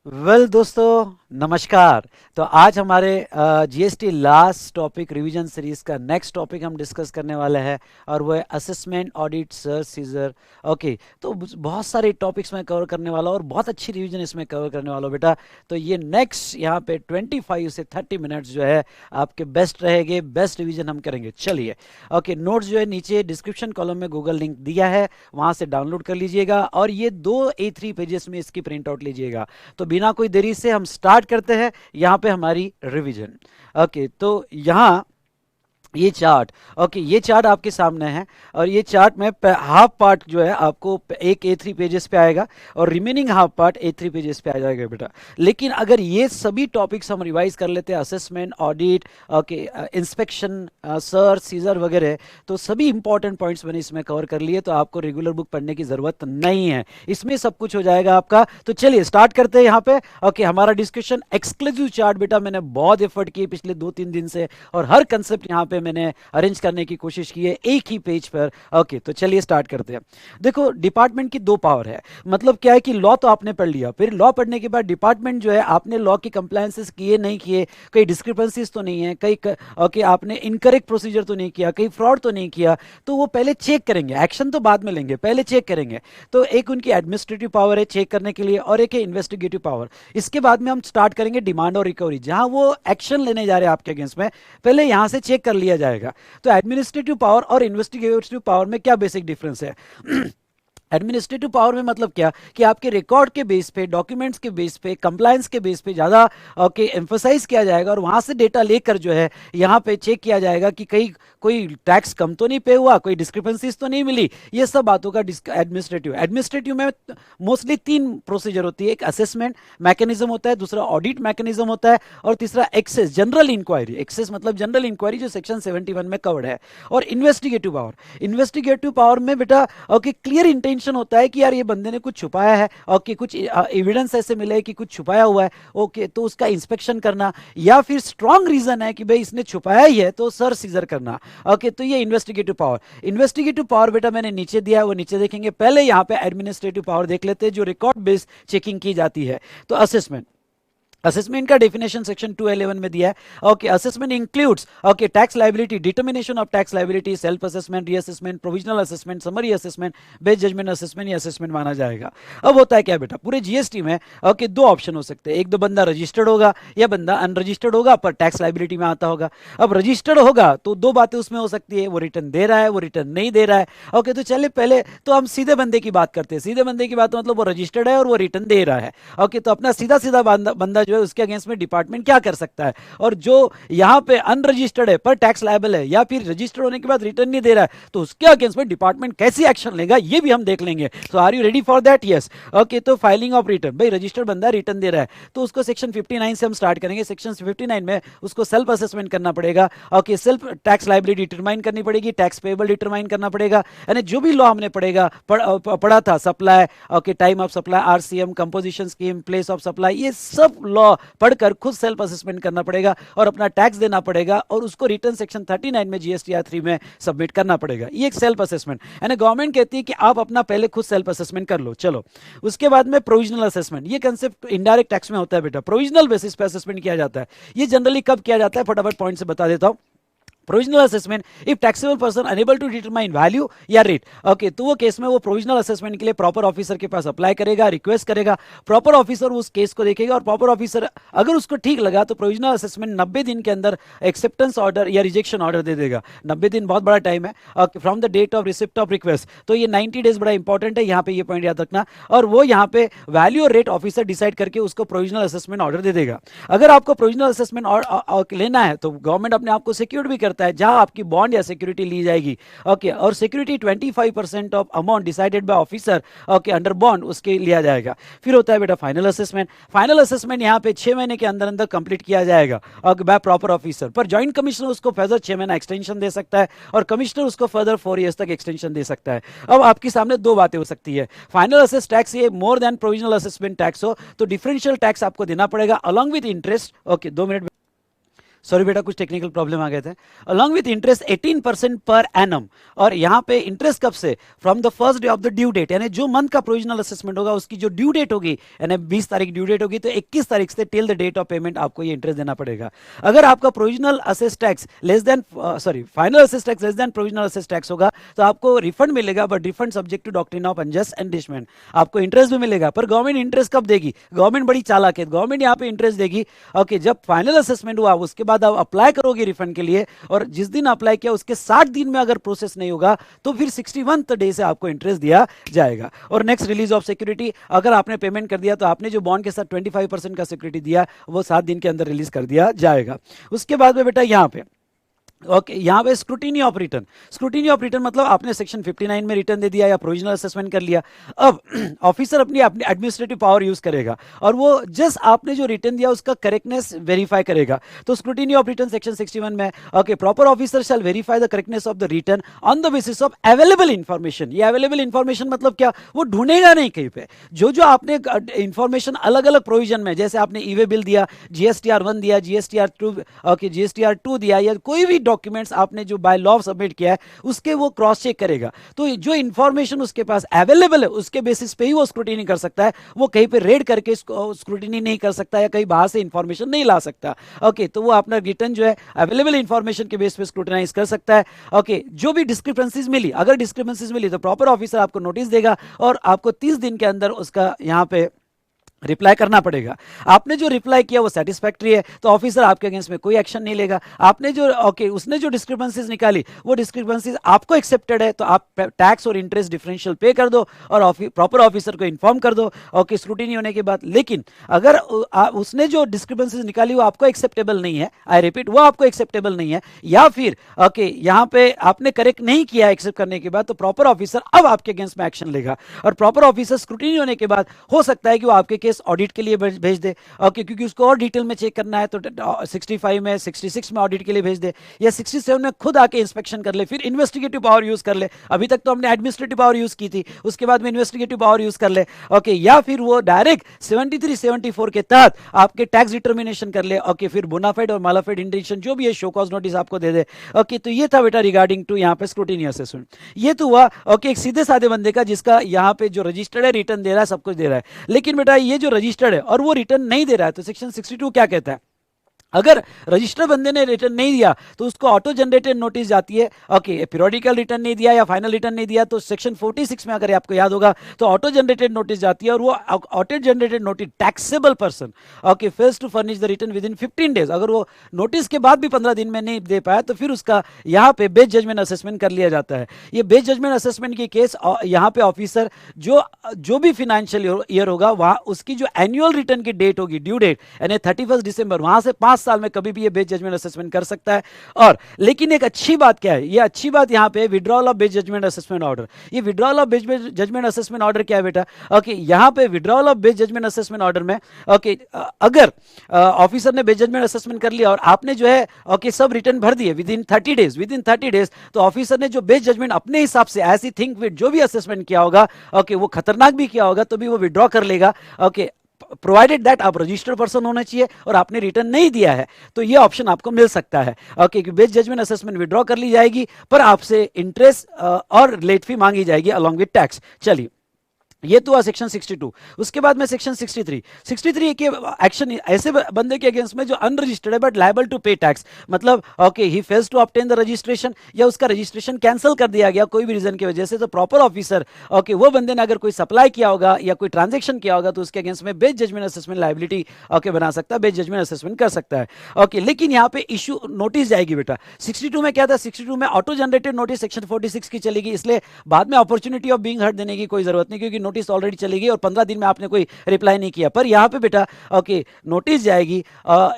दोस्तों नमस्कार। तो आज हमारे GST last topic revision series का नेक्स्ट टॉपिक हम डिस्कस करने वाले हैं और वो है assessment audit search seizure. Okay, तो बहुत सारे टॉपिक्स में कवर करने वाला हूं और बहुत अच्छी रिवीजन इसमें कवर करने वाला हूं बेटा। तो ये नेक्स्ट यहाँ पे 25 से 30 मिनट्स जो है आपके बेस्ट रहेंगे, बेस्ट रिवीजन हम करेंगे। चलिए, ओके, नोट्स जो है नीचे डिस्क्रिप्शन कॉलम में गूगल लिंक दिया है, वहाँ से डाउनलोड कर लीजिएगा और ये 2 A3 पेजेस में इसकी प्रिंट आउट लीजिएगा। तो बिना कोई देरी से हम स्टार्ट करते हैं यहाँ पे हमारी रिवीजन। ओके, तो यहाँ ये चार्ट, ओके, ये चार्ट आपके सामने है और ये चार्ट में हाफ पार्ट जो है आपको एक A3 पेजेस पे आएगा और remaining half part A3 pages पे आ जाएगा बेटा। लेकिन अगर ये सभी टॉपिक्स हम रिवाइज कर लेते हैं, assessment, audit, okay, inspection, search, seizure वगैरह, तो सभी इंपॉर्टेंट पॉइंट्स मैंने इसमें कवर कर लिए, तो आपको रेगुलर बुक पढ़ने की जरूरत नहीं है, इसमें सब कुछ हो जाएगा आपका। तो चलिए स्टार्ट करते हैं यहाँ पे। ओके, हमारा डिस्कशन एक्सक्लूसिव चार्ट बेटा, मैंने बहुत एफर्ट किए पिछले 2-3 दिन से और हर कंसेप्ट यहाँ पे मैंने अरेंज करने की कोशिश की है एक ही पेज पर। ओके, तो चलिए स्टार्ट करते हैं। देखो, डिपार्टमेंट की 2 पावर है। मतलब क्या है कि लॉ तो आपने पढ़ लिया, फिर लॉ पढ़ने के बाद डिपार्टमेंट जो है आपने लॉ की कंप्लायंसेस किए नहीं किए, कई डिस्क्रिपेंसीज तो नहीं है, कई ओके आपने इनकरेक्ट प्रोसीजर तो नहीं किया, कई फ्रॉड तो नहीं किया, तो वो पहले चेक करेंगे, एक्शन तो बाद में लेंगे, पहले चेक करेंगे। तो एक उनकी एडमिनिस्ट्रेटिव पावर है चेक करने के लिए और एक है इन्वेस्टिगेटिव पावर। इसके बाद में हम स्टार्ट करेंगे डिमांड और रिकवरी, जहां वो एक्शन लेने जा रहे हैं आपके अगेंस्ट में, पहले यहां से चेक कर लिया जाएगा। तो एडमिनिस्ट्रेटिव पावर और इन्वेस्टिगेटिव पावर में क्या बेसिक डिफरेंस है? एडमिनिस्ट्रेटिव पावर में मतलब क्या कि आपके रिकॉर्ड के बेस पे, डॉक्यूमेंट्स के बेस पे, कंप्लायंस के बेस पे ज़्यादा ओके एम्फोसाइज किया जाएगा और वहाँ से डेटा लेकर जो है यहाँ पे चेक किया जाएगा कि कहीं कोई टैक्स कम तो नहीं पे हुआ, कोई डिस्क्रिपेंसीज तो नहीं मिली, ये सब बातों का एडमिनिस्ट्रेटिव एडमिनिस्ट्रेटिव में मोस्टली 3 प्रोसीजर होती है। एक असेसमेंट मैकेनिज्म होता है, दूसरा ऑडिट मैकेनिज्म होता है और तीसरा एक्सेस, जनरल इंक्वायरी। एक्सेस मतलब जनरल इंक्वायरी जो सेक्शन 71 में कवर्ड है। और इन्वेस्टिगेटिव पावर, इन्वेस्टिगेटिव पावर में बेटा ओके क्लियर इंटेंशन होता है कि यार ये बंदे ने कुछ छुपाया है, ओके कुछ एविडेंस ऐसे मिले कि कुछ छुपाया हुआ है, ओके तो उसका इंस्पेक्शन करना, या फिर स्ट्रांग रीजन है कि भाई इसने छुपाया ही है तो सर सीजर करना। ओके, तो ये इन्वेस्टिगेटिव पावर। इन्वेस्टिगेटिव पावर बेटा मैंने नीचे दिया है, वो नीचे देखेंगे। पहले यहां पे एडमिनिस्ट्रेटिव पावर देख लेते हैं जो रिकॉर्ड बेस्ड चेकिंग की जाती है। तो असेसमेंट, असेसमेंट का डेफिनेशन सेक्शन 211 में दिया है। Okay, assessment includes okay tax liability, determination of tax liability, self assessment, reassessment, provisional assessment, summary assessment, best judgement assessment, ये असेसमेंट माना जाएगा। अब होता है क्या बेटा, पूरे जीएसटी में ओके 2 ऑप्शन हो सकते हैं। एक, दो बंदा रजिस्टर्ड होगा या बंदा अनरजिस्टर्ड होगा पर टैक्स लायबिलिटी में आता होगा। अब रजिस्टर्ड होगा तो 2 बातें उसमें हो सकती है, वो रिटर्न दे रहा है, वो रिटर्न नहीं दे रहा है। ओके, तो चलिए पहले तो हम सीधे बंदे की बात करते हैं। सीधे बंदे की बात मतलब वो रजिस्टर्ड है और वो रिटर्न दे रहा है। ओके, तो अपना सीधा सीधा बंदा जो है उसके अगेंस्ट में डिपार्टमेंट क्या कर सकता है? और जो यहां पे अनरजिस्टर्ड है पर टैक्स लायबल है या फिर रजिस्टर्ड होने के बाद रिटर्न नहीं दे रहा है, तो उसके अगेंस्ट में डिपार्टमेंट कैसी एक्शन लेगा ये भी हम देख लेंगे। तो are you ready for that? Yes. Okay, तो फाइलिंग ऑफ रिटर्न, भाई रजिस्टर्ड बंदा रिटर्न दे रहा है तो उसको सेक्शन 59 से हम स्टार्ट करेंगे। सेक्शन 59 में उसको सेल्फ असेसमेंट करना पड़ेगा। Okay, self tax liability determine करनी पड़ेगी, टैक्स पेबल डिटरमाइन करना पड़ेगा, यानी जो भी लॉ हमने पढ़ा था, supply, okay time of supply, RCM, composition scheme, place of supply, ये सब लॉ पढ़कर खुद सेल्फ असेसमेंट करना पड़ेगा और अपना टैक्स देना पड़ेगा और उसको रिटर्न सेक्शन 39 में जीएसटीआर 3 में सबमिट करना पड़ेगा। ये एक सेल्फ असेसमेंट, यानी गवर्नमेंट कहती है कि आप अपना पहले खुद सेल्फ असेसमेंट कर लो। चलो, उसके बाद में प्रोविजनल असेसमेंट, ये कंसेप्ट इनडायरेक्ट टैक्स में होता है बेटा। प्रोविजनल बेसिस पे असेसमेंट किया जाता है। ये जनरली कब किया जाता है, फटाफट पॉइंट से बता देता हूं। Provisional assessment if taxable person unable to determine value या रेट, ओके तो वो केस में वो प्रोविजनल असेसमेंट के लिए प्रॉपर ऑफिसर के पास अप्लाई करेगा, रिक्वेस्ट करेगा। प्रॉपर ऑफिसर उस केस को देखेगा और प्रॉपर ऑफिसर अगर उसको ठीक लगा तो प्रोविजनल असेसमेंट 90 दिन के अंदर एक्सेप्टेंस ऑर्डर या रिजेक्शन ऑर्डर दे देगा। 90 दिन बहुत बड़ा टाइम है from the date of receipt of request, तो ये 90 डेज बड़ा इंपॉर्टेंट है, यहाँ पे ये पॉइंट याद रखना। और वो यहाँ पे वैल्यू और रेट ऑफिसर डिसाइड करके उसको प्रोविजनल असेसमेंट ऑर्डर दे देगा। अगर आपको प्रोविजनल असेसमेंट लेना है तो गवर्नमेंट अपने आप को सिक्योर्ड भी करता है, जहां आपकी बॉन्ड या सिक्योरिटी ली जाएगी। ओके, और security 25% of amount decided by officer okay under bond उसके लिया जाएगा। फिर होता है बेटा फाइनल असेसमेंट। फाइनल असेसमेंट यहाँ पे 6 महीने के अंदर अंदर कंप्लीट किया जाएगा और बाय प्रॉपर ऑफिसर, पर जॉइंट कमिश्नर उसको फर्दर 6 महीना एक्सटेंशन दे सकता है और कमिश्नर उसको फर्दर 4 ईयर्स तक एक्सटेंशन दे सकता है। अब आपके सामने 2 बातें हो सकती है। फाइनल असेस टैक्स ये more than provisional assessment tax हो तो डिफरेंशियल टैक्स आपको देना पड़ेगा along with interest. Okay, 2 minute sorry बेटा, कुछ टेक्निकल प्रॉब्लम आ गए थे। Along with interest 18% per annum, और यहाँ पे इंटरेस्ट कब से, from the first day of the due date, यानी जो मंथ का प्रोविजनल असेसमेंट होगा उसकी जो ड्यू डेट होगी, यानी 20 तारीख ड्यू डेट होगी, तो 21 तारीख से till the date of payment आपको ये इंटरेस्ट देना पड़ेगा। अगर आपका provisional assess tax less than, sorry, final assess tax less than provisional assess tax होगा तो आपको रिफंड मिलेगा, but refund subject to doctrine of unjust enrichment. आपको इंटरेस्ट भी मिलेगा, पर गवर्नमेंट इंटरेस्ट कब देगी, गवर्नमेंट बड़ी चालाक है, गवर्नमेंट यहाँ पे इंटरेस्ट देगी ओके जब फाइनल असेसमेंट हुआ, उसके बाद आप अप्लाई करोगे रिफंड के लिए, और जिस दिन अप्लाई किया उसके 60 दिन में अगर प्रोसेस नहीं होगा तो फिर 61th डे से आपको इंटरेस्ट दिया जाएगा। और नेक्स्ट, रिलीज ऑफ सिक्योरिटी, अगर आपने पेमेंट कर दिया तो आपने जो बॉन्ड के साथ 25% का सिक्योरिटी दिया वो 7 दिन के अंदर रिलीज कर दिया जाएगा। उसके बाद में बेटा यहाँ पे ओके यहाँ पे scrutiny of return, scrutiny of return मतलब आपने सेक्शन 59 में रिटर्न दे दिया या प्रोविजनल असेसमेंट कर लिया, अब ऑफिसर अपनी अपनी एडमिनिस्ट्रेटिव पावर यूज करेगा और वो जस्ट आपने जो रिटर्न दिया उसका करेक्टनेस वेरीफाई करेगा। तो स्क्रूटिनी ऑफ रिटर्न सेक्शन 61 में okay, proper officer shall verify the correctness of the return on the basis of available information. ये अवेलेबल इंफॉर्मेशन मतलब क्या, वो ढूंढेगा नहीं कहीं पे, जो आपने इंफॉर्मेशन अलग अलग प्रोविजन में, जैसे आपने ईवे बिल दिया, जीएसटीआर 1 दिया, जीएसटीआर 2 ओके, जीएसटीआर 2 दिया, या कोई भी डॉक्यूमेंट्स आपने जो बाय लॉ सबमिट किया है उसके वो क्रॉस चेक करेगा। तो जो इंफॉर्मेशन उसके पास अवेलेबल है उसके बेसिस पे ही वो स्क्रूटिनी कर सकता है, वो कहीं पे रेड करके स्क्रूटिनी नहीं कर सकता या कहीं बाहर से इंफॉर्मेशन नहीं ला सकता। ओके, तो वो अपना रिटर्न जो है अवेलेबल इंफॉर्मेशन के बेस पे स्क्रूटिनाइज कर सकता है। ओके, जो भी डिस्क्रिपेंसीज मिली, अगर डिस्क्रिपेंसीज मिली तो प्रॉपर ऑफिसर आपको नोटिस देगा और आपको 30 दिन के अंदर उसका यहाँ पे रिप्लाई करना पड़ेगा। आपने जो रिप्लाई किया वो सेटिस्फैक्ट्री है तो ऑफिसर आपके अगेंस्ट में कोई एक्शन नहीं लेगा। आपने जो ओके उसने जो डिस्क्रिपेंसीज निकाली वो डिस्क्रिपेंसीज आपको एक्सेप्टेड है तो आप टैक्स और इंटरेस्ट डिफरेंशियल पे कर दो और प्रॉपर ऑफिसर को इन्फॉर्म कर दो ओके स्क्रूटिनी होने के बाद। लेकिन अगर उसने जो डिस्क्रिपेंसीज निकाली वो आपको एक्सेप्टेबल नहीं है, आई रिपीट वो आपको एक्सेप्टेबल नहीं है, या फिर ओके यहाँ पे आपने करेक्ट नहीं किया एक्सेप्ट करने के बाद, तो प्रॉपर ऑफिसर अब आपके अगेंस्ट में एक्शन लेगा और प्रॉपर ऑफिसर स्क्रूटिनी होने के बाद हो सकता है कि वो आपके ऑडिट के लिए भेज दे ओके, क्योंकि उसको और डिटेल में चेक करना है तो 65 में 66 में ऑडिट के लिए भेज दे, या 67 में खुद आके इंस्पेक्शन कर ले, फिर इन्वेस्टिगेटिव पावर यूज कर ले। अभी तक तो हमने एडमिनिस्ट्रेटिव पावर यूज की थी, उसके बाद में इन्वेस्टिगेटिव पावर यूज कर ले ओके, या फिर वो डायरेक्ट 73 74 के तहत आपके टैक्स डिटर्मिनेशन कर ले ओके, फिर बोनाफाइड और मालाफाइड इंटेंशन जो भी है शो कॉज नोटिस आपको दे दे ओके। तो ये था बेटा रिगार्डिंग टू यहाँ पे स्क्रूटिनी असेसमेंट। ये तो हुआ ओके एक सीधे साधे बंदे का जिसका यहाँ पे जो रजिस्टर्ड है रिटर्न दे रहा है, सब कुछ दे रहा है, लेकिन बेटा ये जो रजिस्टर्ड है और वो रिटर्न नहीं दे रहा है तो सेक्शन 62 क्या कहता है, अगर रजिस्टर बंदे ने रिटर्न नहीं दिया तो उसको ऑटो जनरेटेड नोटिस जाती है ओके, पीरियोडिकल रिटर्न नहीं दिया या फाइनल रिटर्न नहीं दिया तो सेक्शन 46 में अगर आपको याद होगा तो ऑटो जनरेटेड नोटिस जाती है और वो auto generated notice taxable person okay fails to furnish the return within 15 days, अगर वो नोटिस के बाद भी 15 दिन में नहीं दे पाया तो फिर उसका यहाँ पे बेस जजमेंट असेसमेंट कर लिया जाता है। ये बेस जजमेंट असेसमेंट की केस यहाँ पे ऑफिसर जो भी फाइनेंशियल ईयर होगा वहां उसकी जो एनुअल रिटर्न की डेट होगी, ड्यू डेट यानी 31 दिसंबर, वहां से 5 साल में कभी भी ये बेस जजमेंट असेसमेंट कर सकता है। और लेकिन एक अच्छी बात क्या है, ये अच्छी बात यहाँ पे withdrawal of best judgement assessment order, ये withdrawal of best judgement assessment order क्या है बेटा ओके, यहाँ पे withdrawal of best judgement assessment order में ओके अगर ऑफिसर ने बेस जजमेंट असेसमेंट कर लिया और आपने जो है ओके सब रिटर्न भर दिए विद इन 30 डेज, तो ऑफिसर ने जो बेस जजमेंट अपने हिसाब से ऐसी थिंक विद जो भी असेसमेंट किया होगा ओके वो खतरनाक भी किया होगा तो भी वो विड्रॉ कर लेगा ओके, प्रोवाइडेड दैट आप रजिस्टर्ड पर्सन होना चाहिए और आपने रिटर्न नहीं दिया है तो ये ऑप्शन आपको मिल सकता है ओके, कि बेस जजमेंट असेसमेंट विड्रॉ कर ली जाएगी पर आपसे इंटरेस्ट और लेट फी मांगी जाएगी अलॉन्ग विद टैक्स। चलिए ये तो हुआ सेक्शन 62। उसके बाद में सेक्शन 63 के एक्शन ऐसे बंदे के अगेंस्ट में जो अनरजिस्टर्ड है but liable to pay tax, मतलब okay he fails to obtain the registration या उसका रजिस्ट्रेशन कैंसिल कर दिया गया कोई भी रीजन की वजह से, तो प्रॉपर ऑफिसर ओके वो बंदे ने अगर कोई सप्लाई किया होगा या कोई ट्रांजेक्शन किया होगा तो उसके अगेंस्ट में best judgement assessment liability okay बना सकता है, बेस जजमेंट असेसमेंट कर सकता है ओके। लेकिन यहाँ पे इशू नोटिस जाएगी बेटा, 62 में क्या था, 62 में ऑटो जनरेटेड नोटिस सेक्शन 46 की चलेगी, इसलिए बाद में अपॉर्चुनिटी ऑफ बीइंग हर्ड देने की कोई जरूरत नहीं क्योंकि नोटिस ऑलरेडी चली गई और 15 दिन में आपने कोई रिप्लाई नहीं किया। पर यहाँ पे बेटा ओके नोटिस जाएगी,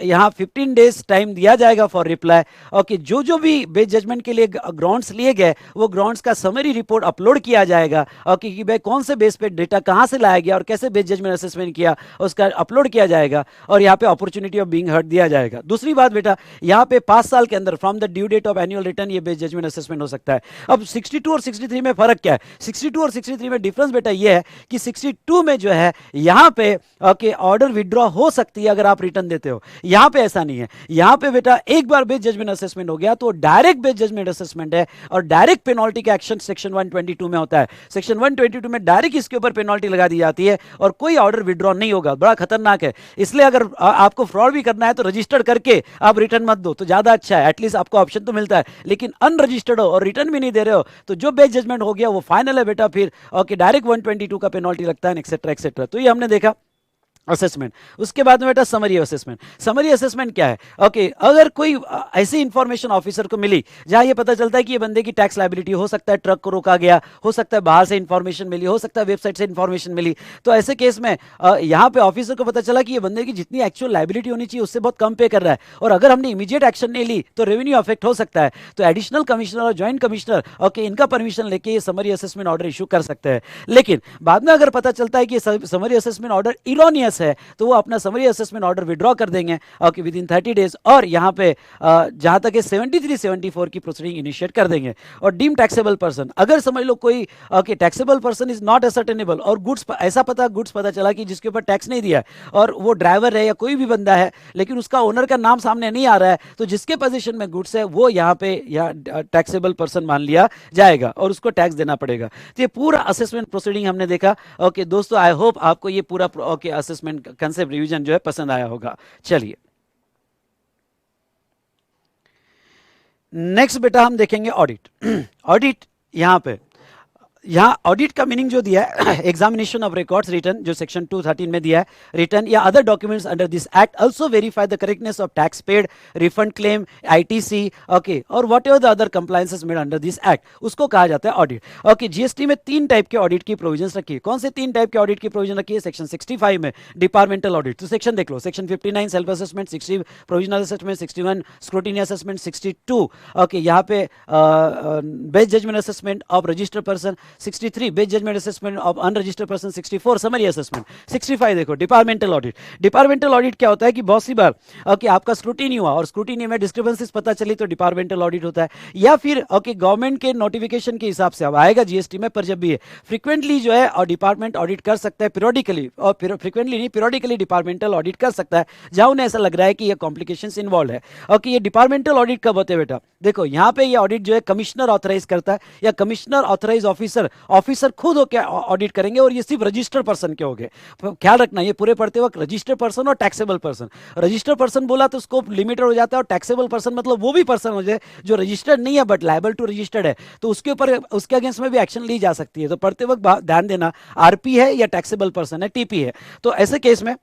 यहाँ 15 डेज टाइम दिया जाएगा फॉर रिप्लाई ओके, जो भी बेस जजमेंट के लिए ग्राउंड्स लिए गए वो ग्राउंड्स का समरी रिपोर्ट अपलोड किया जाएगा ओके, कि भाई कौन से बेस पे डेटा कहां से लाया गया और कैसे बेस जजमेंट असेसमेंट किया उसका अपलोड किया जाएगा और यहाँ पे अपॉर्चुनिटी ऑफ बीइंग हर्ड दिया जाएगा। दूसरी बात बेटा यहाँ पे 5 साल के अंदर from the due date of annual return ये बेस जजमेंट असेसमेंट हो सकता है। अब 62 और 63 में फर्क क्या है, 62 और 63 में डिफरेंस बेटा ये है कि 62 में जो है यहां पे ओके ऑर्डर विड्रॉ हो सकती है अगर आप रिटर्न देते हो। यहां पे ऐसा नहीं है, यहां पे बेटा एक बार बेस जजमेंट असेसमेंट हो गया तो डायरेक्ट बेस जजमेंट असेसमेंट है और डायरेक्ट पेनल्टी का एक्शन सेक्शन 122 में होता है। सेक्शन 122 में डायरेक्ट इसके ऊपर पेनल्टी लगा दी जाती है और कोई ऑर्डर विड्रॉ नहीं होगा। बड़ा खतरनाक है, इसलिए अगर आपको फ्रॉड भी करना है तो रजिस्टर्ड करके आप रिटर्न मत दो तो ज्यादा अच्छा है, एटलीस्ट आपको ऑप्शन तो मिलता है। लेकिन अनरजिस्टर्ड हो और रिटर्न भी नहीं दे रहे हो तो जो बेस जजमेंट हो गया वो फाइनल है बेटा, फिर ओके डायरेक्ट 122 का पेनल्टी लगता है, एक्सेट्रा एक्सेट्रा। तो ये हमने देखा असेसमेंट। उसके बाद में बेटा समरी असेसमेंट। समरी असेसमेंट क्या है? ओके अगर कोई ऐसी इंफॉर्मेशन ऑफिसर को मिली जहां ये पता चलता है कि ये बंदे की टैक्स लायबिलिटी, हो सकता है ट्रक को रोका गया, हो सकता है बाहर से इंफॉर्मेशन मिली, हो सकता है वेबसाइट से इंफॉर्मेशन मिली, तो ऐसे केस में यहां पे ऑफिसर को पता चला कि ये बंदे की जितनी एक्चुअल लायबिलिटी होनी चाहिए उससे बहुत कम पे कर रहा है और अगर हमने इमीडिएट एक्शन नहीं ली तो रेवेन्यू अफेक्ट हो सकता है, तो एडिशनल कमिश्नर और ज्वाइंट कमिश्नर ओके इनका परमिशन लेके ये समरी असेसमेंट ऑर्डर इशू कर सकते हैं। लेकिन बाद में अगर पता चलता है कि समरी असेसमेंट ऑर्डर इरोनियस है तो वो अपना समरी असेसमेंट ऑर्डर विड्रॉ कर देंगे ओके विद इन 30 डेज और यहां पे जहां तक 73-74 की प्रोसीडिंग इनिशिएट कर देंगे। और डीम टैक्सेबल पर्सन, अगर समझ लो कोई okay taxable person is not ascertainable और गुड्स ऐसा गुड्स पता चला कि जिसके ऊपर टैक्स नहीं दिया है और वो ड्राइवर है या कोई भी बंदा है लेकिन उसका ओनर का नाम सामने नहीं आ रहा है, तो जिसके पोजीशन में गुड्स है वो यहाँ पे टैक्सेबल पर्सन मान लिया जाएगा और उसको टैक्स देना पड़ेगा। तो ये पूरा असेसमेंट प्रोसीडिंग हमने देखा। ओके दोस्तों, आई होप आपको ये पूरा ओके असेसमेंट कंसेप्ट रिवीजन जो है पसंद आया होगा। चलिए नेक्स्ट बेटा हम देखेंगे ऑडिट। ऑडिट यहाँ ऑडिट का मीनिंग जो दिया है एग्जामिनेशन ऑफ रिकॉर्ड्स रिटर्न, जो सेक्शन 213 में दिया है, रिटर्न या other documents under this act also verify the correctness of tax paid, refund claim, ITC okay और whatever the other compliances made under this act, उसको कहा जाता है ऑडिट। ओके जीएसटी में 3 टाइप के ऑडिट की provisions रखी है। कौन से 3 टाइप के ऑडिट की प्रोविजन रखी है? सेक्शन 65 में डिपार्टमेंटल ऑडिट, तो सेक्शन देख लो, section 59 self assessment, 60 provisional assessment, 61 scrutiny assessment, 62 okay यहाँ पे best judgement assessment of registered person, 63 best judgement assessment of unregistered person, 64 summary assessment, 65 देखो डिपार्टमेंटल ऑडिट। डिपार्टमेंटल ऑडिट क्या होता है कि बहुत सी बार ओके आपका स्क्रूटिनी हुआ और स्क्रूटिनी में डिस्क्रिपेंसीज पता चली तो डिपार्टमेंटल ऑडिट होता है, या फिर ओके गवर्नमेंट के नोटिफिकेशन के हिसाब से अब आएगा जीएसटी में, पर जब भी है फ्रीक्वेंटली जो है और डिपार्टमेंट ऑडिट कर सकता है पीरियोडिकली, और फ्रीक्वेंटली नहीं पीरियोडिकली डिपार्टमेंटल ऑडिट कर सकता है जहां उन्हें ऐसा लग रहा है कि ये कॉम्प्लिकेशंस इन्वॉल्व है। ओके ये डिपार्टमेंटल ऑडिट कब होते हैं बेटा? देखो यहाँ पे ये ऑडिट जो है कमिश्नर ऑथराइज करता है या कमिश्नर ऑथराइज ऑफिसर खुद होकर ऑडिट करेंगे और ये सिर्फ रजिस्टर्ड पर्सन के होंगे। ख्याल रखना ये पूरे पढ़ते वक्त रजिस्टर्ड पर्सन और टैक्सेबल पर्सन, रजिस्टर्ड पर्सन बोला तो स्कोप लिमिटेड हो जाता है और टैक्सेबल पर्सन मतलब वो भी पर्सन हो जाए जो रजिस्टर्ड नहीं है बट लायबल टू रजिस्टर्ड है, तो उसके ऊपर उसके अगेंस्ट में भी एक्शन ली जा सकती है। तो पढ़ते वक्त ध्यान देना आरपी है या टैक्सेबल पर्सन है, टीपी है। तो ऐसे केस में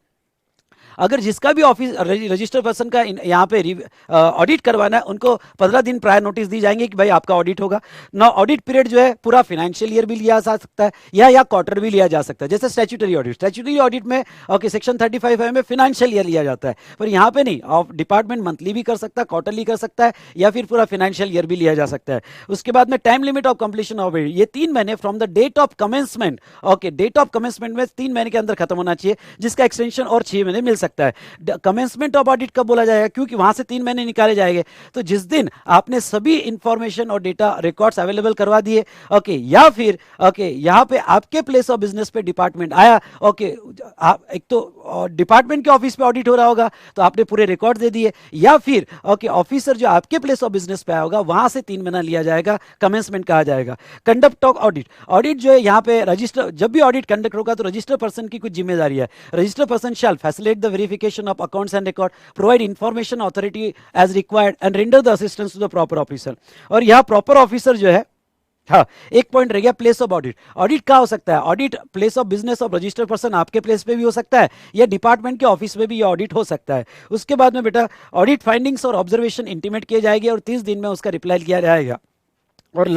अगर जिसका भी ऑफिस रजिस्टर्ड पर्सन का यहाँ पे ऑडिट करवाना है उनको 15 दिन प्रायर नोटिस दी जाएंगे कि भाई आपका ऑडिट होगा ना। ऑडिट पीरियड जो है पूरा फाइनेंशियल ईयर भी लिया जा सकता है या क्वार्टर भी लिया जा सकता है, जैसे स्टैट्यूटरी ऑडिट में ओके सेक्शन 35 में फाइनेंशियल ईयर लिया जाता है, पर यहाँ पे नहीं, डिपार्टमेंट मंथली भी कर सकता है, क्वार्टरली कर सकता है या फिर पूरा फाइनेंशियल ईयर भी लिया जा सकता है। उसके बाद में time limit of completion of audit, ये 3 महीने from the date of commencement. Okay date of commencement में 3 महीने के अंदर खत्म होना चाहिए, जिसका एक्सटेंशन और 6 महीने मिल सकता है। कमेंसमेंट ऑफ ऑडिट कब बोला जाएगा? क्योंकि वहां से 3 महीने निकाले जाएंगे, तो जिस दिन आपने सभी इंफॉर्मेशन और डेटा रिकॉर्ड्स अवेलेबल करवा दिए ओके, या फिर ओके यहाँ पे आपके प्लेस ऑफ बिजनेस पे डिपार्टमेंट आया ओके, एक तो डिपार्टमेंट के ऑफिस पे ऑडिट हो रहा होगा तो आपने पूरे रिकॉर्ड दे दिए, या फिर ओके ऑफिसर जो आपके प्लेस ऑफ बिजनेस पे आया होगा वहां से 3 महीना लिया जाएगा, कमेंसमेंट कहा जाएगा। कंडक्ट ऑफ ऑडिट, ऑडिट जो है यहाँ पे रजिस्टर, जब भी ऑडिट कंडक्ट होगा तो रजिस्टर पर्सन की कुछ जिम्मेदारी है। Register person shall facilitate the verification of accounts and record, provide information authority as required and render the assistance to the proper officer. और यहाँ प्रॉपर ऑफिसर जो है, हाँ एक पॉइंट रह गया, प्लेस ऑफ ऑडिट। ऑडिट क्या हो सकता है? Audit place of business of registered person आपके प्लेस पे भी हो सकता है या डिपार्टमेंट के ऑफिस में भी ये ऑडिट हो सकता है। उसके बाद में बेटा ऑडिट फाइंडिंग्स और ऑब्जर्वेशन इंटीमेट किए जाएंगे और 30 दिन में उसका रिप्लाई किया जाएगा। और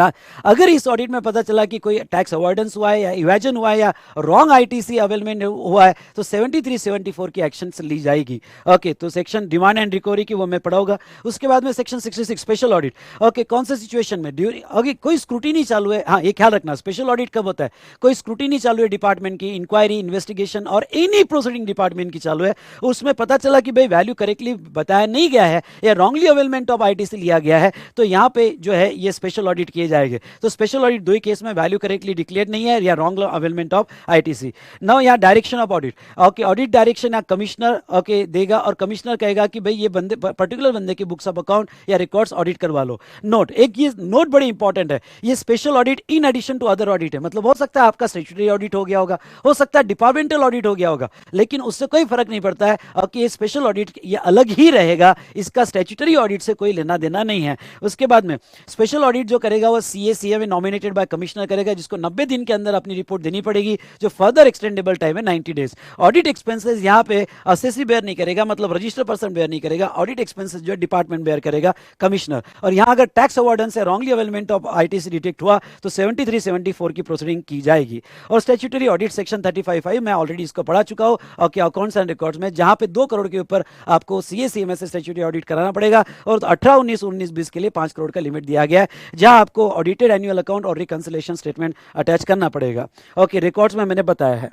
अगर इस ऑडिट में पता चला कि कोई टैक्स अवॉइडेंस हुआ है या इवेजन हुआ है या रॉन्ग आईटीसी अवेलमेंट हुआ है तो 73-74 की एक्शन ली जाएगी। ओके तो सेक्शन डिमांड एंड रिकवरी की वो मैं पढ़ाऊंगा। उसके बाद में सेक्शन 66 स्पेशल ऑडिट। ओके कौन से सिचुएशन में ड्यूरिंग कोई स्क्रूटिनी चालू है, हाँ ये ख्याल रखना स्पेशल ऑडिट कब होता है? कोई स्क्रूटिनी चालू है डिपार्टमेंट की, इंक्वायरी इन्वेस्टिगेशन और एनी प्रोसीडिंग डिपार्टमेंट की चालू है, उसमें पता चला कि भाई वैल्यू करेक्टली बताया नहीं गया है या रॉन्गली अवेलमेंट ऑफ आईटीसी लिया गया है, तो यहाँ पे जो है ये स्पेशल ऑडिट ऑडिट किए जाएंगे। तो स्पेशल ऑडिट दो ही केस में वैल्यू करेक्टली डिक्लेयर नहीं है या wrong availment of ITC. Now यहाँ direction of audit, okay audit direction commissioner okay देगा और कमिश्नर कहेगा कि भाई ये बंदे पर्टिकुलर बंदे की बुक्स ऑफ अकाउंट या रिकॉर्ड्स ऑडिट करवा लो। नोट, एक ये नोट बड़ी इंपॉर्टेंट है, ये special audit in addition to other audit है। मतलब हो सकता है आपका स्टैट्यूटरी ऑडिट हो गया होगा, हो सकता है डिपार्टमेंटल ऑडिट हो गया होगा, लेकिन उससे कोई फर्क नहीं पड़ता है कि ये स्पेशल ऑडिट ये अलग ही रहेगा, इसका स्टैट्यूटरी ऑडिट से कोई लेना देना नहीं है। उसके बाद में स्पेशल ऑडिट जो करेगा वो CA CM nominated by commissioner करेगा, जिसको 90 दिन के अंदर अपनी रिपोर्ट देनी पड़ेगी, जो फर्दर एक्सटेंडेबल टाइम है 90 डेज। ऑडिट एक्सपेंसेस यहाँ पे असेसी बेयर नहीं करेगा, मतलब रजिस्टर पर्सन बेयर नहीं करेगा, ऑडिट एक्सपेंसेस जो डिपार्टमेंट बेयर करेगा कमिश्नर। और यहाँ अगर टैक्स अवॉर्डेंस से wrongly availment of ITC detect हुआ तो 73-74 की प्रोसीडिंग की जाएगी। और स्टैट्यूटरी ऑडिट सेक्शन 35(5) मैं ऑलरेडी इसको पढ़ा चुका हूँ और क्या अकाउंट्स एंड रिकॉर्ड्स में, जहां पे 2 करोड़ के ऊपर आपको सीएसीएमएस से स्टैट्यूटरी ऑडिट कराना पड़ेगा और 18, 19, 20 के लिए 5 करोड़ का लिमिट दिया गया है, जहां आपको ऑडिटेड एनुअल अकाउंट और रिकंसिलेशन स्टेटमेंट अटैच करना पड़ेगा। ओके, रिकॉर्ड्स में मैंने बताया है।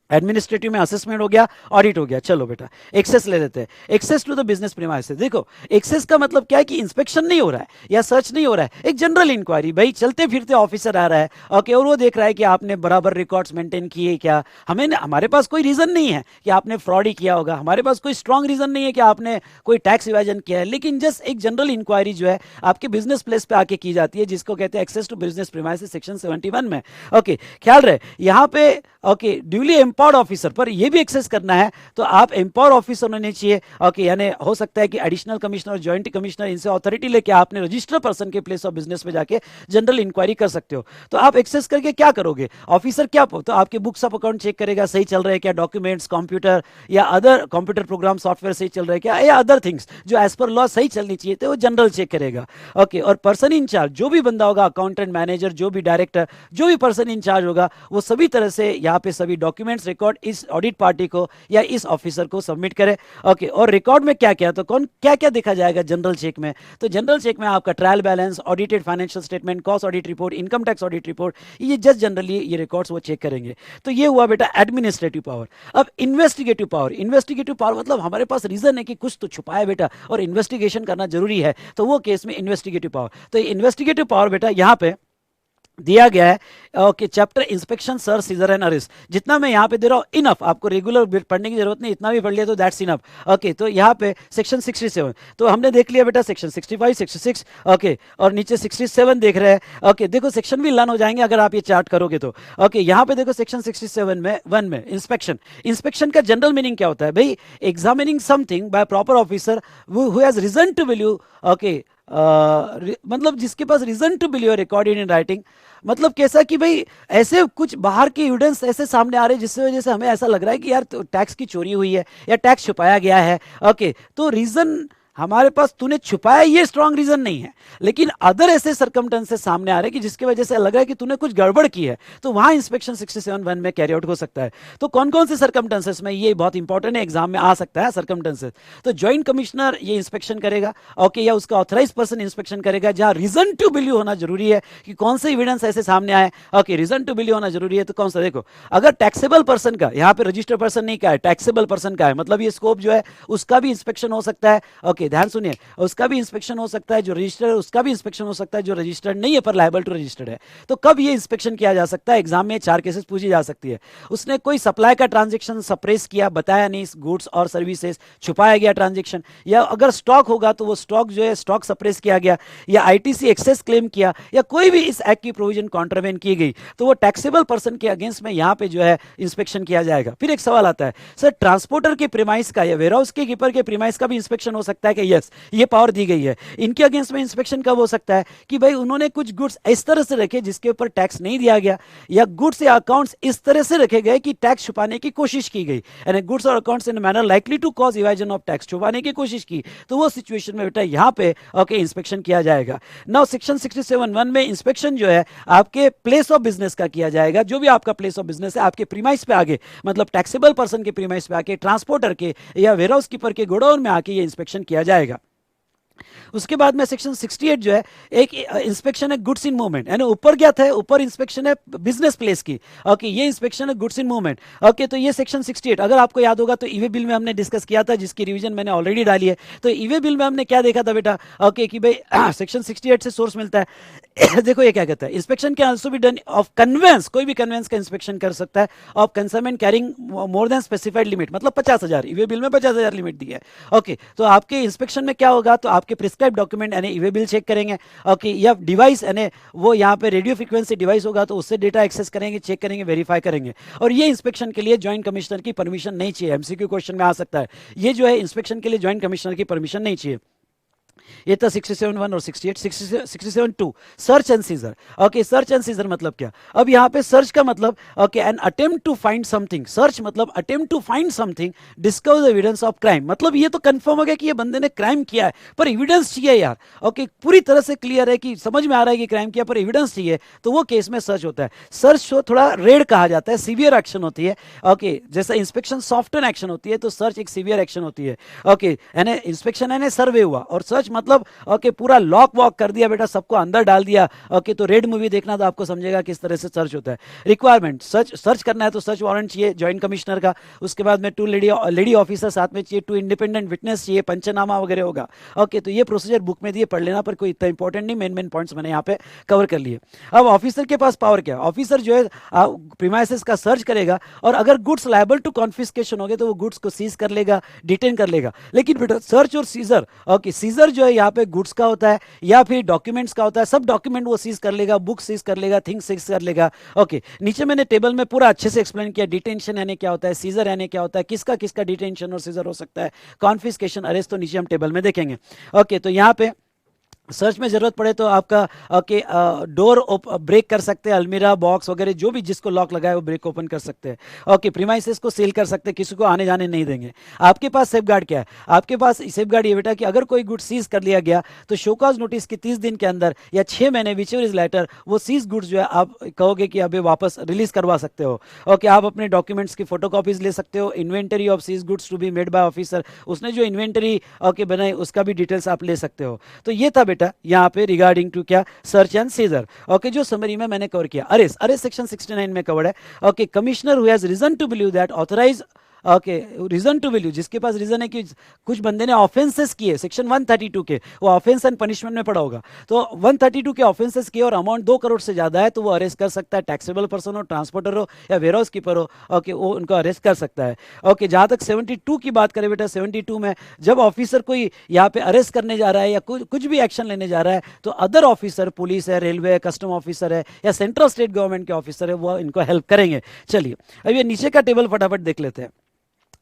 एडमिनिस्ट्रेटिव में असेसमेंट हो गया, ऑडिट हो गया। चलो बेटा एक्सेस ले लेते हैं। Access to the business premises, देखो एक्सेस का मतलब क्या है कि इंस्पेक्शन नहीं हो रहा है या सर्च नहीं हो रहा है, एक जनरल इंक्वायरी, भाई चलते फिरते ऑफिसर आ रहा है ओके, और वो देख रहा है कि आपने बराबर रिकॉर्ड्स मेंटेन किए क्या। हमारे पास कोई रीजन नहीं है कि आपने फ्रॉड ही किया होगा, हमारे पास कोई स्ट्रॉन्ग रीजन नहीं है कि आपने कोई टैक्स इवेजन किया है, लेकिन जस्ट एक जनरल इंक्वायरी जो है आपके बिजनेस प्लेस पे आके की जाती है, जिसको कहते हैं access to business premises section 71 में। ओके, ख्याल रहे यहाँ पे ओके ड्यूली एम्पावर्ड ऑफिसर पर ये भी एक्सेस करना है तो आप एम्पावर ऑफिसर होने चाहिए। ओके, यानी हो सकता है कि एडिशनल कमिश्नर, जॉइंट कमिश्नर, इनसे अथॉरिटी लेके आपने रजिस्टर पर्सन के प्लेस ऑफ बिजनेस में जाके जनरल इंक्वायरी कर सकते हो। तो आप एक्सेस करके क्या करोगे, ऑफिसर क्या तो आपके बुक्स ऑफ अकाउंट चेक करेगा, सही चल रहे हैं क्या डॉक्यूमेंट्स, कंप्यूटर या अदर कंप्यूटर प्रोग्राम सॉफ्टवेयर सही चल रहे हैं क्या, या अदर थिंग्स जो एज पर लॉ सही चलनी चाहिए तो वो जनरल चेक करेगा। ओके, और पर्सन इंचार्ज जो भी बंदा होगा, अकाउंटेंट, मैनेजर, जो भी डायरेक्टर, जो भी पर्सन इंचार्ज होगा, वो सभी तरह से यहाँ पे सभी डॉक्यूमेंट्स रिकॉर्ड इस ऑडिट पार्टी को या इस ऑफिसर को सबमिट करे। ओके, और रिकॉर्ड में क्या क्या, तो कौन क्या क्या देखा जाएगा जनरल चेक में, तो जनरल चेक में आपका trial balance, audited financial statement, cost audit report, income tax audit report, ये जस्ट जनरली ये रिकॉर्ड्स वो चेक करेंगे। तो ये हुआ बेटा एडमिनिस्ट्रेटिव पावर। अब इन्वेस्टिगेटिव पावर, इन्वेस्टिगेटिव पावर मतलब हमारे पास रीजन है कि कुछ तो छुपा है बेटा और इन्वेस्टिगेशन करना जरूरी है, तो वो केस में इन्वेस्टिगेटिव पावर। तो इन्वेस्टिगेटिव पावर बेटा यहां पे दिया गया है। Okay, chapter inspection, search, seizure and arrest, जितना मैं यहाँ पे दे रहा हूँ इनफ, आपको रेगुलर पढ़ने की जरूरत नहीं, इतना भी पढ़ लिया तो दैट्स इनफ। ओके, तो यहाँ पे सेक्शन 67 तो हमने देख लिया बेटा, सेक्शन 65, 66 ओके, और नीचे 67 देख रहे हैं। ओके, देखो सेक्शन भी लर्न हो जाएंगे अगर आप ये चार्ट करोगे तो। ओके, यहाँ पे देखो सेक्शन 67 में 1 में इंस्पेक्शन, इंस्पेक्शन का जनरल मीनिंग क्या होता है भाई, examining something by proper officer who has reason to believe. Okay, मतलब जिसके पास reason to believe recorded in writing, मतलब कैसा कि भाई ऐसे कुछ बाहर के एविडेंस ऐसे सामने आ रहे हैं जिसकी वजह से हमें ऐसा लग रहा है कि यार तो टैक्स की चोरी हुई है या टैक्स छुपाया गया है। ओके, तो रीजन हमारे पास तूने छुपाया ये स्ट्रॉन्ग रीजन नहीं है, लेकिन अदर ऐसे सर्कमस्टेंसेस सामने आ रहे हैं कि जिसकी वजह से लग रहा है कि तूने कुछ गड़बड़ की है, तो वहां इंस्पेक्शन 67(1) में कैरी आउट हो सकता है। तो कौन कौन से सर्कमस्टेंसेस में, ये बहुत इंपॉर्टेंट है, एग्जाम में आ सकता है सर्कमस्टेंसेस। तो ज्वाइंट कमिश्नर ये इंस्पेक्शन करेगा ओके, या उसका ऑथराइज पर्सन इंस्पेक्शन करेगा, जहां रीजन टू बिलीव होना जरूरी है कि कौन से एविडेंस ऐसे सामने आए। ओके, रीजन टू बिलीव होना जरूरी है तो कौन सा, देखो अगर टैक्सेबल पर्सन का, यहाँ पे रजिस्टर्ड पर्सन नहीं का है, टैक्सेबल पर्सन का है, मतलब ये स्कोप जो है उसका भी इंस्पेक्शन हो सकता है। ओके, ध्यान सुनिए, उसका भी इंस्पेक्शन हो सकता है, जो रजिस्टर्ड है उसका भी इंस्पेक्शन हो सकता है, जो रजिस्टर्ड नहीं है पर लायबल टू रजिस्टर्ड है। तो कब ये इंस्पेक्शन किया जा सकता है, एग्जाम में 4 केसेस पूछी जा सकती है। उसने कोई सप्लाई का ट्रांजैक्शन सप्रेस किया, बताया नहीं, गुड्स और सर्विसेज छुपाया गया ट्रांजैक्शन, या अगर स्टॉक होगा तो वो स्टॉक जो है स्टॉक सप्रेस किया गया, या आईटीसी एक्सेस क्लेम किया, या कोई भी इस एक्ट की प्रोविजन कॉन्ट्रावेन की गई, तो वो टैक्सेबल पर्सन के अगेंस्ट में यहाँ पे जो है इंस्पेक्शन किया जाएगा। फिर एक सवाल आता है, सर ट्रांसपोर्टर के प्रीमाइस का या वेयरहाउस के कीपर के प्रीमाइस का भी इंस्पेक्शन हो सकता है कि यस, ये पावर दी गई है। इनके अगेंस्ट में इंस्पेक्शन कब हो सकता है कि भाई उन्होंने कुछ गुड्स इस तरह से रखे जिसके ऊपर टैक्स नहीं दिया गया, या गुड्स या अकाउंट्स इस तरह से रखे गए कि टैक्स छुपाने की कोशिश की गई, यानी गुड्स और accounts in manner likely to cause evasion of tax, छुपाने की कोशिश की, तो वो सिचुएशन में बेटा यहां पे ओके इंस्पेक्शन किया जाएगा। नाउ सेक्शन 67(1) में इंस्पेक्शन जो है आपके प्लेस ऑफ बिजनेस का किया जाएगा, जो भी आपका प्लेस ऑफ बिजनेस है आपके प्रीमाइस पे आगे, मतलब टैक्सेबल पर्सन के प्रीमाइस पे आके, ट्रांसपोर्टर के या वेयरहाउस कीपर के गोडाउन में आके ये इंस्पेक्शन किया जाएगा। उसके बाद में सेक्शन 68 जो है एक इंस्पेक्शन है गुड्स इन मूवमेंट, यानी ऊपर क्या था, ऊपर इंस्पेक्शन है बिजनेस प्लेस की। ओके, ये इंस्पेक्शन है गुड्स इन मूवमेंट। ओके, तो ये सेक्शन 68 अगर आपको याद होगा तो ईवे बिल में हमने डिस्कस किया था, जिसकी रिवीजन मैंने ऑलरेडी डाली है। तो ईवे बिल में हमने क्या देखा था बेटा, ओके कि भाई सेक्शन 68 से सोर्स मिलता है, देखो ये क्या कहता है, inspection can also be done of conveyance, कोई भी कन्वेंस का इंस्पेक्शन कर सकता है, of consignment carrying more than specified limit, मतलब 50,000, ईवे बिल में 50,000 लिमिट दी है। ओके, तो आपके इंस्पेक्शन में क्या होगा, तो आपके प्रिस्क्राइब डॉक्यूमेंट यानी ईवे बिल चेक करेंगे। ओके, या डिवाइस यानी वो यहाँ पे रेडियो फ्रिक्वेंसी डिवाइस होगा तो उससे डेटा एक्सेस करेंगे, चेक करेंगे, वेरीफाई करेंगे। और ये इंस्पेक्शन के लिए जॉइंट कमिश्नर की परमिशन नहीं चाहिए, एमसीक्यू क्वेश्चन में आ सकता है। ये जो है इंस्पेक्शन के लिए जॉइंट कमिश्नर की परमिशन नहीं चाहिए। ये था 67(1) और 68। 67(2) search and seizure. Okay, search and seizure मतलब क्या, अब यहाँ पे सर्च का मतलब okay an attempt to find something, search मतलब attempt to find something, discover evidence of crime, मतलब ये तो कंफर्म हो गया कि ये बंदे ने क्राइम किया है पर एविडेंस चाहिए यार। ओके, पूरी तरह से क्लियर है कि समझ में आ रहा है कि क्राइम किया पर एविडेंस चाहिए, तो वो केस में सर्च होता है। सर्च को थोड़ा रेड कहा जाता है, सीवियर एक्शन होती है। ओके, जैसा इंस्पेक्शन सॉफ्ट एंड एक्शन होती है तो सर्च एक सीवियर एक्शन होती है। ओके, यानी इंस्पेक्शन यानी सर्वे हुआ, और सर्च मतलब ओके पूरा लॉक वॉक कर दिया बेटा, सबको अंदर डाल दिया। ओके, तो रेड मूवी देखना तो आपको समझेगा किस तरह से सर्च होता है। रिक्वायरमेंट, सर्च करना है तो सर्च वारंट चाहिए जॉइंट कमिश्नर का, उसके बाद में 2 लेडी ऑफिसर साथ में चाहिए, 2 इंडिपेंडेंट विटनेस चाहिए, पंचनामा वगैरह होगा। ओके, तो ये प्रोसीजर बुक में दिए, पढ़ लेना, पर कोई इतना इंपॉर्टेंट नहीं, मेन मेन पॉइंट्स मैंने यहाँ पे कवर कर लिए। अब ऑफिसर के पास पावर क्या है, ऑफिसर जो है प्रीमाइसेस का सर्च करेगा, और अगर गुड्स लायबल टू कॉन्फिस्केशन हो गए तो वो गुड्स को सीज कर लेगा, डिटेन कर लेगा। लेकिन बेटा सर्च और सीजर, ओके सीजर जो है यहाँ पे गुड्स का होता है या फिर डॉक्यूमेंट्स का होता है, सब डॉक्यूमेंट वो सीज कर लेगा, बुक सीज कर लेगा, थिंग्स सीज कर लेगा। ओके, नीचे मैंने टेबल में पूरा अच्छे से एक्सप्लेन किया, डिटेंशन यानी क्या होता है, सीजर यानी क्या होता है, किसका किसका डिटेंशन और सीजर हो सकता है, कॉन्फिस्केशन, अरेस्ट तो नीचे हम टेबल में देखेंगे। ओके, तो यहाँ पे सर्च में जरूरत पड़े तो आपका ओके डोर ब्रेक कर सकते हैं, अलमीरा बॉक्स वगैरह जो भी जिसको लॉक लगा है वो ब्रेक ओपन कर सकते हैं। ओके, प्रीमाइसेस को सील कर सकते हैं, किसी को आने जाने नहीं देंगे। आपके पास सेफ गार्ड क्या है, आपके पास सेफ गार्ड ये बेटा कि अगर कोई गुड सीज कर लिया गया तो शोकाज नोटिस की 30 दिन के अंदर या 6 महीने विच एवर इज लेटर, वो सीज गुड्स जो है आप कहोगे कि अभी वापस रिलीज करवा सकते हो। ओके, आप अपने डॉक्यूमेंट्स की फोटोकॉपीज ले सकते हो, inventory of seize goods to be made by officer, उसने जो इन्वेंटरी ओके बनाई उसका भी डिटेल्स आप ले सकते हो। तो ये था बेटा यहाँ पे रिगार्डिंग टू क्या, सर्च एंड सीजर। ओके, जो समरी में मैंने कवर किया, अरेस्ट, अरेस्ट सेक्शन 69 में कवर्ड है। Okay, commissioner who has reason to believe that authorise, okay reason to value, जिसके पास रीजन है कि कुछ बंदे ने ऑफेंसेस किए, सेक्शन 132 के, वो ऑफेंस एंड पनिशमेंट में पड़ा होगा, तो 132 के ऑफेंसेस किए और अमाउंट 2 करोड़ से ज्यादा है तो वो अरेस्ट कर सकता है, टैक्सेबल पर्सन हो, ट्रांसपोर्टर हो या वेयर हाउस कीपर हो। ओके, वो उनको अरेस्ट कर सकता है। ओके, जहां तक 72 की बात करें बेटा, 72 में जब ऑफिसर कोई यहाँ पे अरेस्ट करने जा रहा है या कुछ भी एक्शन लेने जा रहा है तो अदर ऑफिसर, पुलिस है, रेलवे है, कस्टम ऑफिसर है या सेंट्रल स्टेट गवर्नमेंट के ऑफिसर है, वो इनको हेल्प करेंगे। चलिए अब ये नीचे का टेबल फटाफट देख लेते हैं।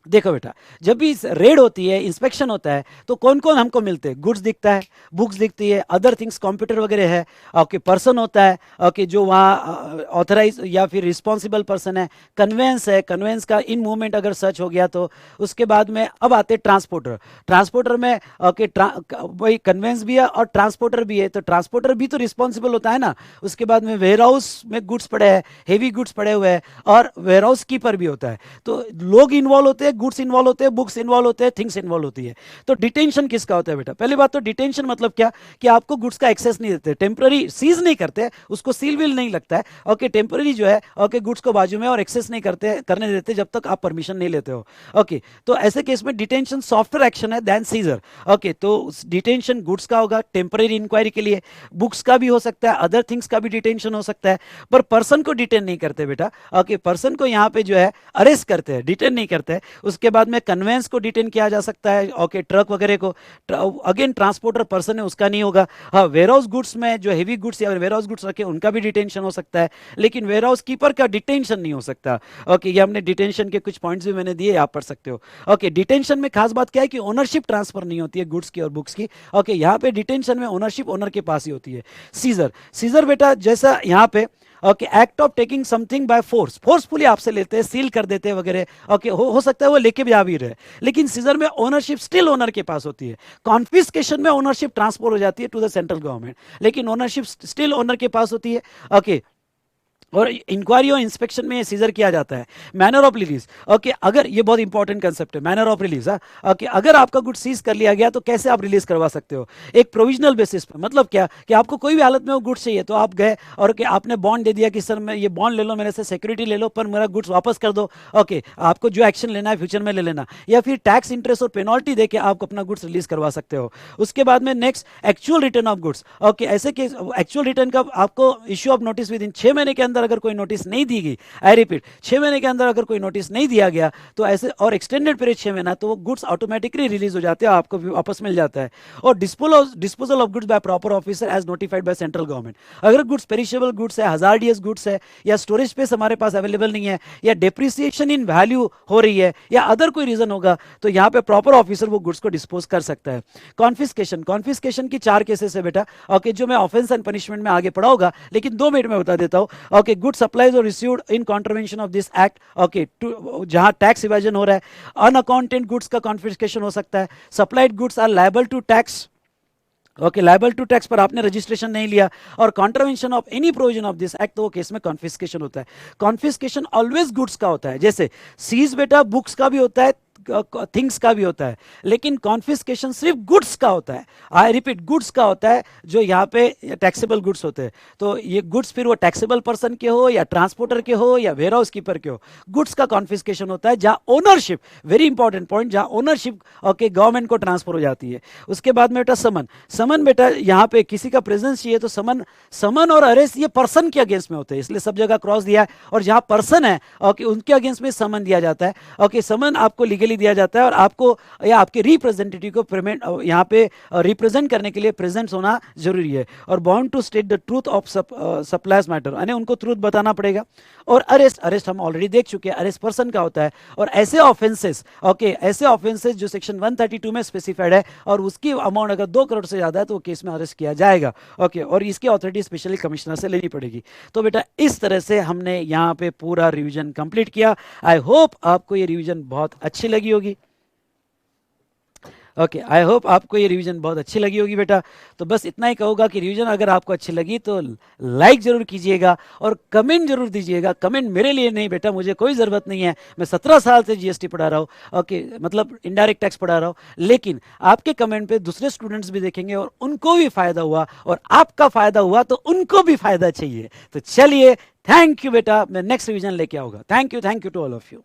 देखो बेटा, जब भी रेड होती है, इंस्पेक्शन होता है, तो कौन कौन हमको मिलते हैं, गुड्स दिखता है, बुक्स दिखती है, अदर थिंग्स कंप्यूटर वगैरह है। ओके, पर्सन होता है, ओके जो वहाँ ऑथराइज या फिर रिस्पॉन्सिबल पर्सन है, कन्वेंस है, कन्वेंस का इन मूवमेंट अगर सर्च हो गया तो उसके बाद में अब आते ट्रांसपोर्टर। ट्रांसपोर्टर में ओके वही कन्वेंस भी है और ट्रांसपोर्टर भी है, तो ट्रांसपोर्टर भी तो रिस्पॉन्सिबल होता है ना। उसके बाद में वेयर हाउस में गुड्स पड़े हैं, हेवी गुड्स पड़े हुए हैं, और वेयर हाउस कीपर भी होता है, तो लोग इन्वॉल्व होते हैं, गुड्स इन्वॉल्व होते हैं, बुक्स इन्वॉल्व होते हैं, थिंग्स इन्वॉल्व होती है। तो डिटेंशन किसका होता है बेटा, पहली बात तो डिटेंशन मतलब क्या कि आपको गुड्स का एक्सेस नहीं देते, टेम्पररी सीज नहीं करते, उसको सील विल नहीं लगता है। ओके, टेम्पररी जो है ओके गुड्स को बाजू में और एक्सेस नहीं करते करने देते जब तक आप परमिशन नहीं लेते हो। ओके, तो ऐसे केस में डिटेंशन सॉफ्टवेयर एक्शन है देन सीजर। ओके, तो डिटेंशन गुड्स का होगा टेम्पररी इंक्वायरी के लिए, बुक्स का भी हो सकता है, अदर थिंग्स का भी डिटेंशन हो सकता है, पर पर्सन को डिटेन नहीं करते बेटा। ओके, पर्सन को यहाँ पे जो है अरेस्ट करते हैं, डिटेन नहीं करते। उसके बाद में कन्वेंस को डिटेन किया जा सकता है, ओके ट्रक वगैरह को, अगेन ट्रांसपोर्टर पर्सन है उसका नहीं होगा। हाँ, वेयर हाउस गुड्स में जो हेवी गुड्स या वेयर हाउस गुड्स रखे उनका भी डिटेंशन हो सकता है, लेकिन वेयर हाउस कीपर का डिटेंशन नहीं हो सकता। ओके, ये हमने डिटेंशन के कुछ पॉइंट्स भी मैंने दिए, आप पढ़ सकते हो। ओके, डिटेंशन में खास बात क्या है कि ओनरशिप ट्रांसफर नहीं होती है गुड्स की और बुक्स की। ओके, यहाँ पे डिटेंशन में ओनरशिप ओनर के पास ही होती है। सीजर, सीजर बेटा जैसा यहाँ पे okay act of taking something by force, forcefully आपसे लेते हैं, सील कर देते हैं वगैरह। ओके, हो सकता है वो लेके भी आ भी रहे, लेकिन सीजर में ओनरशिप स्टिल ओनर के पास होती है। कॉन्फिस्केशन में ओनरशिप ट्रांसफर हो जाती है टू द सेंट्रल गवर्नमेंट, लेकिन ओनरशिप स्टिल ओनर के पास होती है। ओके, और इंक्वायरी और इंस्पेक्शन में सीजर किया जाता है। मैनर ऑफ रिलीज, ओके, अगर ये बहुत इंपॉर्टेंट कंसेप्ट है, मैनर ऑफ रिलीज। ओके, अगर आपका गुड सीज कर लिया गया तो कैसे आप रिलीज करवा सकते हो? एक प्रोविजनल बेसिस पे, मतलब क्या कि आपको कोई भी हालत में वो गुड्स चाहिए तो आप गए और कि आपने बॉन्ड दे दिया कि सर मैं ये बॉन्ड ले लो, मेरे से सिक्योरिटी ले लो, पर मेरा गुड्स वापस कर दो। ओके, आपको जो एक्शन लेना है फ्यूचर में ले लेना, या फिर टैक्स इंटरेस्ट और पेनल्टी देके आप अपना गुड्स रिलीज करवा सकते हो। उसके बाद में next actual return of goods. Okay, ऐसे केस एक्चुअल रिटर्न का आपको issue of notice with in 6 महीने के अंदर अगर कोई नोटिस नहीं दी गई, आई रिपीट 6 महीने के अंदर अगर कोई नोटिस नहीं दिया गया तो ऐसे, और एक्सटेंडेड पीरियड 6 महीना, तो वो गुड्स ऑटोमेटिकली रिलीज हो जाते हैं, आपको वापस मिल जाता है। और disposal of goods by proper officer as notified by central government. अगर गुड्स पेरिशेबल गुड्स है, हजार्डियस गुड्स है, या स्टोरेज स्पेस हमारे पास अवेलेबल नहीं है, या डेप्रिसिएशन इन वैल्यू हो रही है, या अदर कोई रीजन होगा, तो यहाँ पे प्रॉपर ऑफिसर वो गुड्स को डिस्पोज कर सकता है। कॉन्फिस्केशन की 4 केसेस है बेटा, ओके, जो मैं ऑफेंस एंड पनिशमेंट में आगे पढ़ा होगा, लेकिन 2 मिनट में बता देता हूं। ओके, गुड सप्लाइज और received in contravention of this act, okay, जहां टैक्स इवेजन हो रहा है, अनअकाउंटेड गुड्स का कॉन्फिस्केशन हो सकता है। Supplied goods are liable to tax, okay, liable to tax, पर आपने रजिस्ट्रेशन नहीं लिया, और contravention of any provision of this act, तो वो केस में कॉन्फिस्केशन होता है। कॉन्फिस्केशन ऑलवेज गुड्स का होता है, जैसे सीज बेटा बुक्स का भी होता है, थिंग्स का भी होता है, लेकिन कॉन्फिस्केशन सिर्फ गुड्स का होता है। आई रिपीट, गुड्स का होता है, जो यहाँ पे टैक्सेबल गुड्स होते हैं। तो ये गुड्स फिर वो टैक्सेबल पर्सन के हो, या ट्रांसपोर्टर के हो, या वेयर हाउस कीपर के हो, गुड्स का कॉन्फिस्केशन होता है, जहाँ ओनरशिप, वेरी इंपॉर्टेंट पॉइंट, जहाँ ओनरशिप ओके गवर्नमेंट को ट्रांसफर हो जाती है। उसके बाद में बेटा समन बेटा यहाँ पे किसी का प्रेजेंस चाहिए तो समन और अरेस्ट ये पर्सन के अगेंस्ट में होते हैं, इसलिए सब जगह क्रॉस दिया है, और जहाँ पर्सन है ओके उनके अगेंस्ट में समन दिया जाता है। ओके, समन आपको लीगली दिया जाता है, और आपको या आपके रिप्रेजेंटेटिव को पेमेंट यहाँ पे रिप्रेजेंट करने के लिए प्रेजेंट होना जरूरी है, और bound to state the truth of suppliers matter, यानी उनको ट्रूथ बताना पड़ेगा। और अरेस्ट हम ऑलरेडी देख चुके हैं, अरेस्ट पर्सन का होता है, और ऐसे ऑफेंसेस ओके, ऐसे ऑफेंसेस जो सेक्शन 132 में स्पेसिफाइड है, और उसकी अमाउंट अगर 2 करोड़ से ज्यादा है तो वो केस में अरेस्ट किया जाएगा। ओके, और इसकी अथॉरिटी स्पेशली कमिश्नर से लेनी पड़ेगी। तो बेटा इस तरह से हमने यहाँ पे पूरा रिवीजन कंप्लीट किया। आई होप आपको ये रिवीजन बहुत अच्छी लगी होगी। ओके, आई होप आपको ये रिवीजन बहुत अच्छी लगी होगी बेटा। तो बस इतना ही कहूँगा कि रिवीजन अगर आपको अच्छी लगी तो लाइक जरूर कीजिएगा, और कमेंट जरूर दीजिएगा। कमेंट मेरे लिए नहीं बेटा, मुझे कोई ज़रूरत नहीं है, मैं 17 साल से जीएसटी पढ़ा रहा हूँ, ओके, मतलब इनडायरेक्ट टैक्स पढ़ा रहा हूँ, लेकिन आपके कमेंट पे दूसरे स्टूडेंट्स भी देखेंगे और उनको भी फ़ायदा हुआ, और आपका फ़ायदा हुआ तो उनको भी फ़ायदा चाहिए। तो चलिए, थैंक यू बेटा, मैं नेक्स्ट रिवीजन लेके आऊँगा। Thank you to all of you.